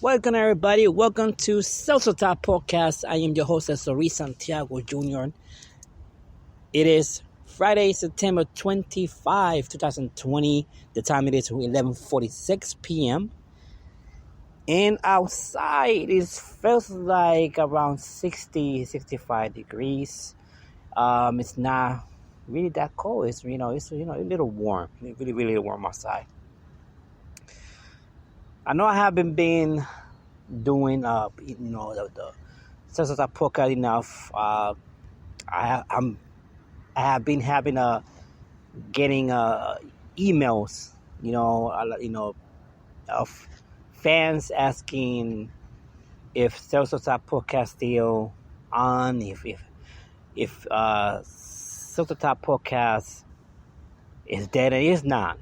Welcome, everybody. Welcome to Celso Podcast. I am your host, Celso Santiago Jr. It is Friday, September 25, 2020. The time it is 11:46 p.m. And outside it feels like around 60, 65 degrees. It's not really that cold. It's a little warm. Really, really warm outside. I know I haven't been doing the Celso Podcast enough. I have been having getting emails, of fans asking if Celso Podcast still on, if Celso Podcast is dead, and it's not.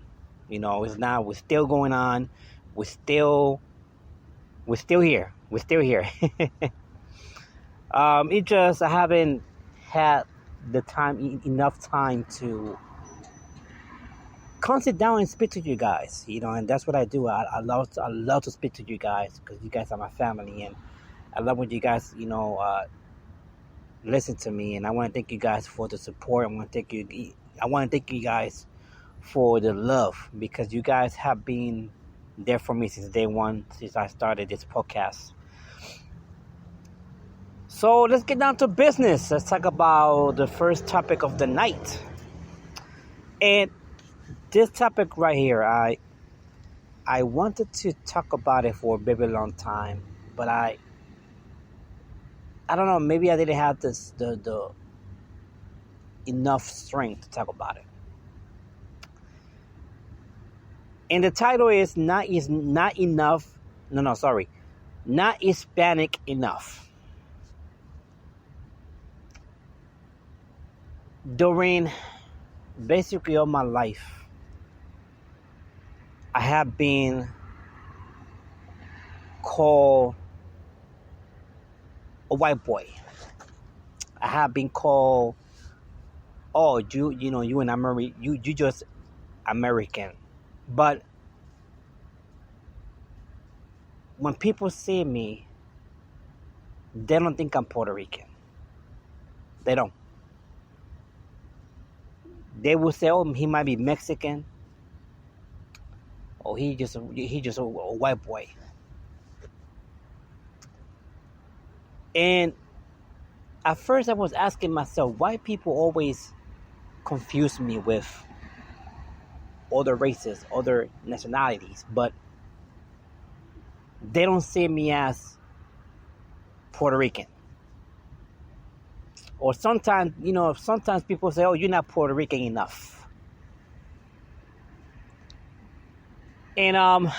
It's not. We're still going on. We're still here. We're still here. It just I haven't had the time enough time to come sit down and speak to you guys, and that's what I do. I love to speak to you guys because you guys are my family, and I love when you guys listen to me, and I want to thank you guys for the support. I want to thank you guys for the love, because you guys have been there for me since day one, since I started this podcast. So let's get down to business. Let's talk about the first topic of the night. And this topic right here, I wanted to talk about it for a very long time, but I don't know, maybe I didn't have the enough strength to talk about it. And the title is not Hispanic enough. During basically all my life, I have been called a white boy. I have been called, oh, you in America, you just American. But when people see me, they don't think I'm Puerto Rican. They don't. They will say, "Oh, he might be Mexican, or he just a white boy." And at first, I was asking myself, why people always confuse me with other races, other nationalities, but they don't see me as Puerto Rican. Or sometimes people say, "Oh, you're not Puerto Rican enough." And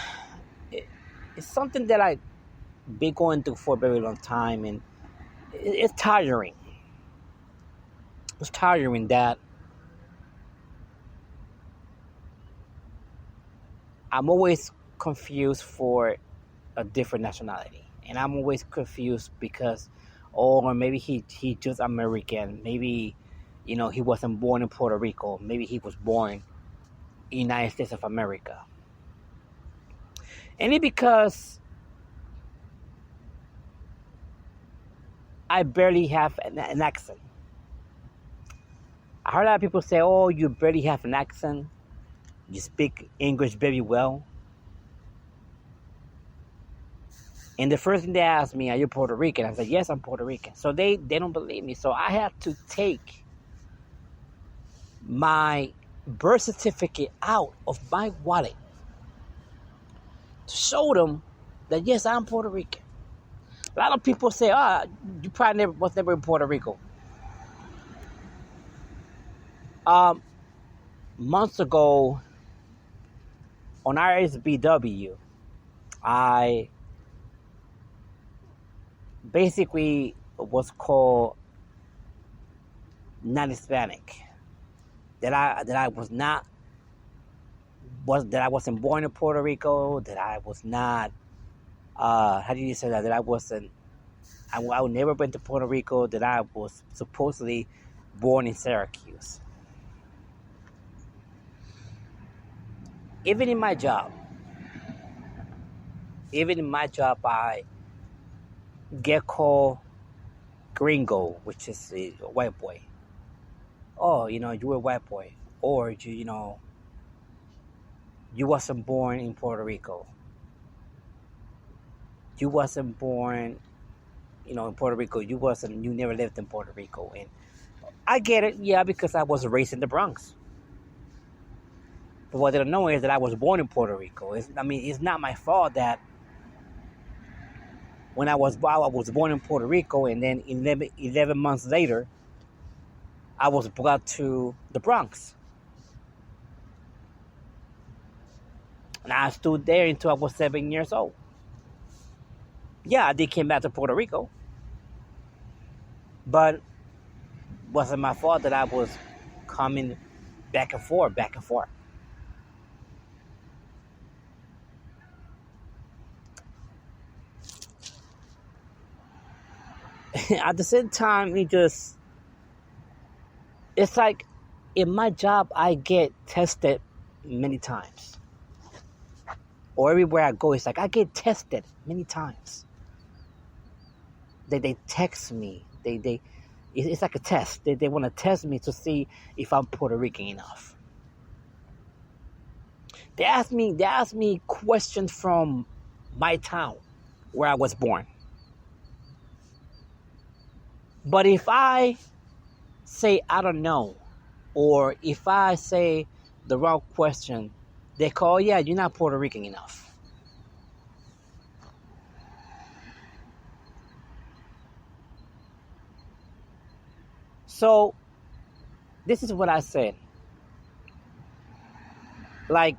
it's something that I've been going through for a very long time, and it's tiring. It's tiring that I'm always confused for a different nationality, and I'm always confused because, or maybe he just American. Maybe, he wasn't born in Puerto Rico. Maybe he was born in the United States of America. And it's because I barely have an accent. I heard a lot of people say, "Oh, you barely have an accent. You speak English very well." And the first thing they asked me, "Are you Puerto Rican?" I said, "Yes, I'm Puerto Rican." So they don't believe me. So I had to take my birth certificate out of my wallet to show them that, yes, I'm Puerto Rican. A lot of people say, you probably was never in Puerto Rico. Months ago on RSBW, I basically was called not Hispanic. That I wasn't born in Puerto Rico. That I was not. How do you say that? That I wasn't. I would never been to Puerto Rico. That I was supposedly born in Syracuse. Even in my job, Even in my job, I get called gringo, which is a white boy. Oh, you're a white boy. Or, you wasn't born in Puerto Rico. You wasn't born, in Puerto Rico. You never lived in Puerto Rico. And I get it, yeah, because I was raised in the Bronx. But what they don't know is that I was born in Puerto Rico. It's not my fault that when I was born in Puerto Rico, and then 11 months later, I was brought to the Bronx. And I stood there until I was 7 years old. Yeah, I did came back to Puerto Rico. But it wasn't my fault that I was coming back and forth. At the same time, it's like in my job, I get tested many times. Or everywhere I go, it's like I get tested many times. They text me. It's like a test. They want to test me to see if I'm Puerto Rican enough. They ask me questions from my town where I was born. But if I say I don't know, or if I say the wrong question, they call, yeah, you're not Puerto Rican enough. So, this is what I said. Like,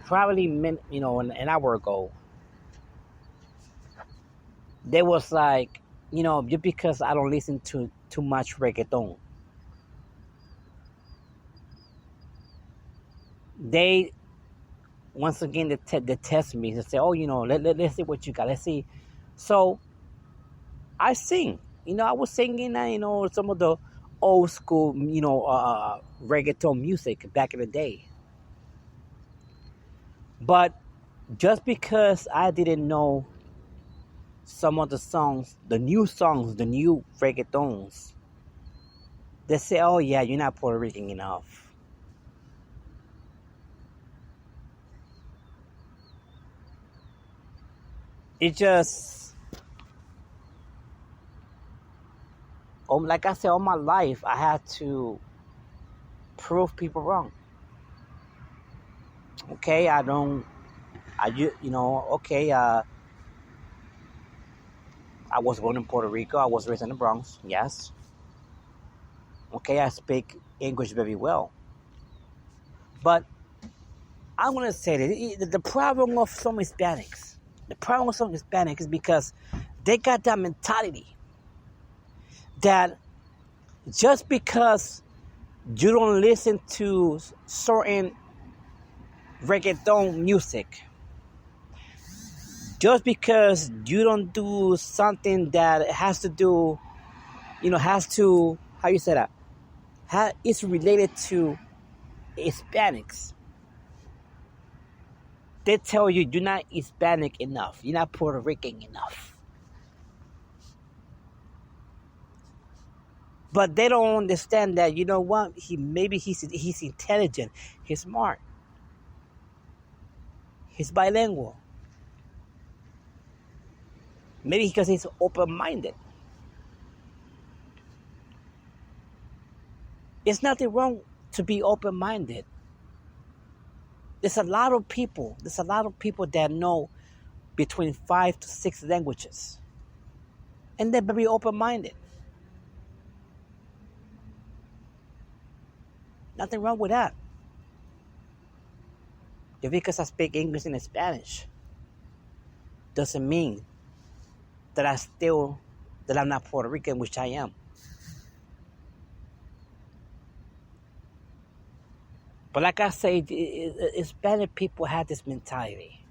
probably, an hour ago, there was like, just because I don't listen to too much reggaeton, they, once again, they test me and say, oh, let's see what you got. Let's see. So, I sing. I was singing, some of the old school, reggaeton music back in the day. But just because I didn't know some of the songs, the new reggaetons, they say, oh, yeah, you're not Puerto Rican enough. It just... like I said, all my life, I had to prove people wrong. Okay, I was born in Puerto Rico. I was raised in the Bronx, yes. Okay, I speak English very well. But I want to say that the problem of some Hispanics is because they got that mentality that just because you don't listen to certain reggaeton music, just because you don't do something that has to do, how you say that? It's related to Hispanics. They tell you you're not Hispanic enough. You're not Puerto Rican enough. But they don't understand that, you know what? He's intelligent. He's smart. He's bilingual. Maybe because he's open-minded. There's nothing wrong to be open-minded. There's a lot of people that know between 5 to 6 languages. And they're very open-minded. Nothing wrong with that. Just because I speak English and Spanish doesn't mean that I'm not Puerto Rican, which I am. But like I say, Hispanic people have this mentality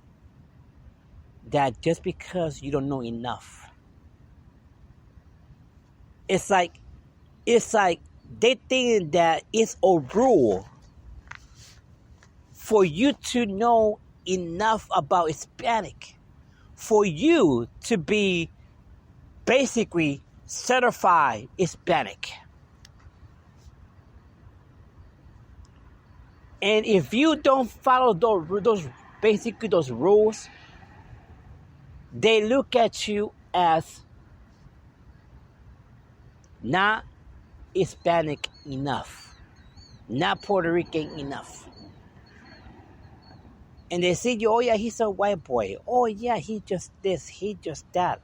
that just because you don't know enough, it's like they think that it's a rule for you to know enough about Hispanic. for you to be basically certified Hispanic. And if you don't follow those rules, they look at you as not Hispanic enough, not Puerto Rican enough. And they say, oh yeah, he's a white boy. Oh yeah, he just this, he just that.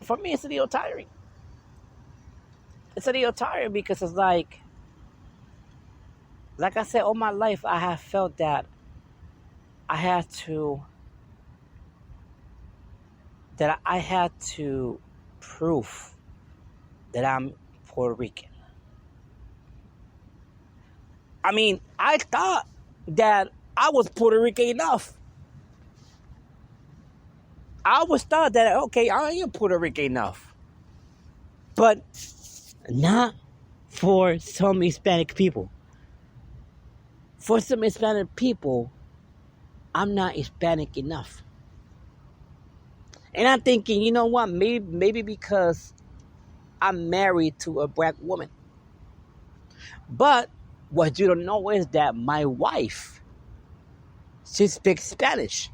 For me, it's a little tiring. It's a little tiring because it's like I said, all my life I have felt that I had to prove that I'm Puerto Rican. I mean, I thought that I was Puerto Rican enough. I always thought that, okay, I am Puerto Rican enough. But not for some Hispanic people. For some Hispanic people, I'm not Hispanic enough. And I'm thinking, you know what, maybe because I'm married to a black woman. But what you don't know is that my wife, she speaks Spanish.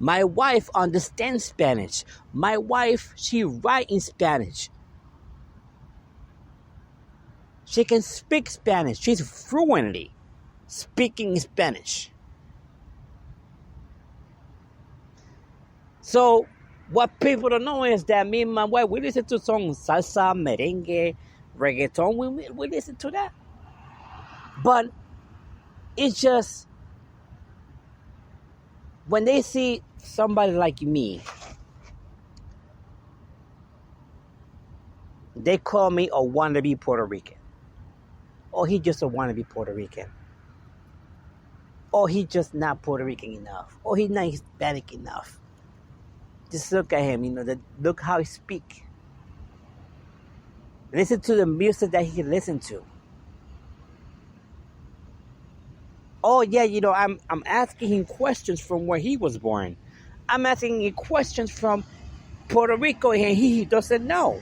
My wife understands Spanish. My wife, she writes in Spanish. She can speak Spanish. She's fluently speaking Spanish. So what people don't know is that me and my wife, we listen to songs, salsa, merengue, reggaeton. We listen to that. But it's just, when they see somebody like me, they call me a wannabe Puerto Rican. Oh, he just a wannabe Puerto Rican. Oh, he just not Puerto Rican enough. Oh, he's not Hispanic enough. Just look at him, look how he speak. Listen to the music that he listen to. Oh yeah, I'm asking him questions from where he was born. I'm asking him questions from Puerto Rico, and he doesn't know.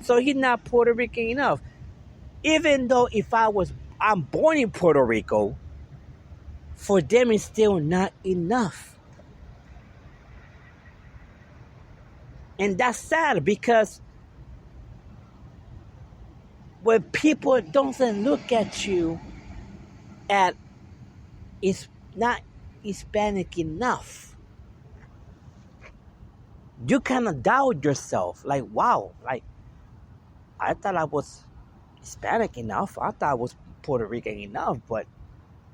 So he's not Puerto Rican enough. Even though I'm born in Puerto Rico, for them it's still not enough. And that's sad, because when people don't look at you at it's not Hispanic enough, you kind of doubt yourself. Like, wow, like I thought I was Hispanic enough. I thought I was Puerto Rican enough, but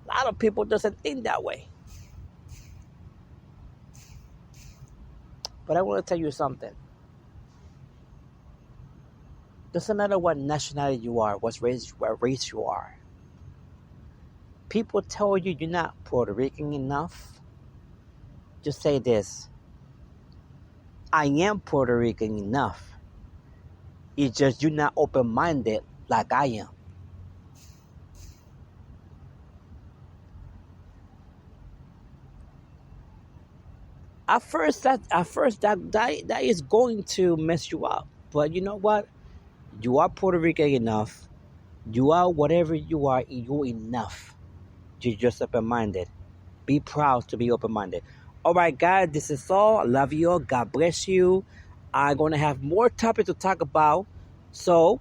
a lot of people doesn't think that way. But I want to tell you something. Doesn't matter what nationality you are, what race you are. People tell you you're not Puerto Rican enough. Just say this: I am Puerto Rican enough. It's just you're not open-minded like I am. At first that is going to mess you up. But you know what? You are Puerto Rican enough. You are whatever you are. You're enough. You're just open-minded. Be proud to be open-minded. All right, guys, this is all. I love you all. God bless you. I'm going to have more topics to talk about. So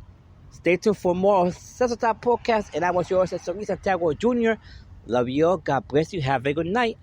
stay tuned for more Celso Talk Podcast. And I was yours, Celso Santiago Jr. Love you all. God bless you. Have a good night.